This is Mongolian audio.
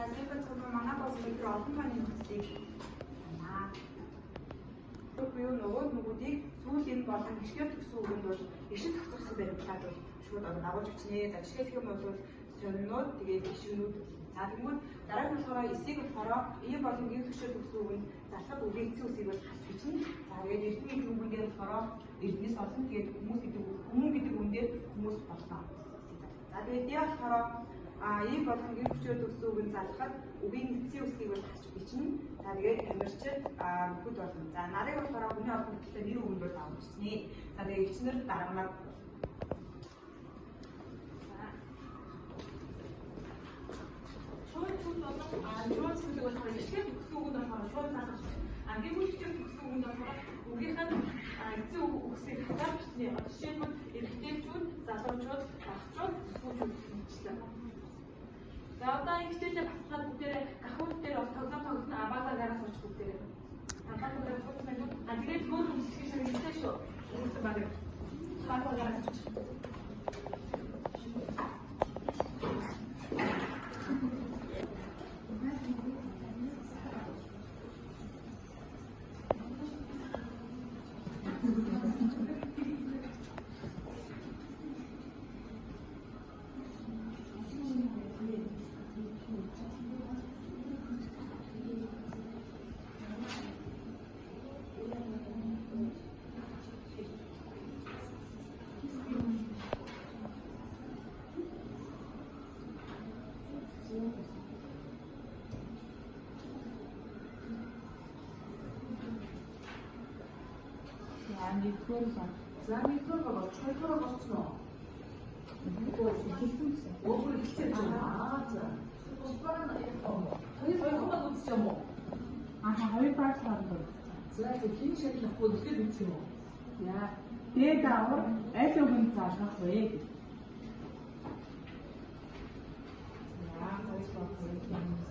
Сэпэт манай бол микро олон тооны нөхцөлийг байна. Буюу нөгөөдийг сүүлийн болон гიშгэр төсөө үгэнд бол ишин цогцолсон баримтлаад бол шууд агуулж бичнэ. За жишээлх юм бол сонинууд тэгээд гишгнүүд. За тэгмүүд дараагийн болохоор эсийг болохоор и болон гин төсөө төсөө үгэнд зарлах үгийн эцэг үсийг бол хасч бичнэ. За тэгээд эрдмийн үгэн дээр болохоор эрдэнэс олон тэгээд хүмүүс гэдэг үгэн дээр хүмүүс болно. За тэгээд яа болохоор и болон гин төсөө төсөө үгэнд зарлахад үгийн эцэг үсгийг бол хасч бичнэ. За тэгээд тамирчид бүд болно. За нарыг болохоор хүний олон хэлтэй нэр үгэнд бол авах бичнэ. За тэгээд өвчнөр дарамнаар шууд зүйл бол гიშгэр төсөө үгэнд болохоор шууд заах. Гин гიშгэр төсөө үгэнд болохоор үгийнх нь эцэг үсгийг хасаад бичнэ. Жишээлбэл эрэгтэйчүүд, залуучууд, багчууд, төсвүүчүүд хэлжлээ. За одоо энэ хичээлээ батлахад бүгдээрээ гахуул дээр тоглоно аваагараас очих бүгдээрээ. Аваагаар очих байна. Тэгээд өөр хэсгийг ширхэлсэн шүү. Үүсэн баг. Аваагараас очих. За нэгдүгээр бол чөлөөрөө болцсон уу? Өөр хэлсэн байна. За. Усбар нь хоёр хоёр үзэж юм уу? Хоёр багш байна. За хин шалах бүлгээр бичсэн үү? Яа. Дээд авар аль өгөн заалгах вэ? Яа, хоёр багш юм байна.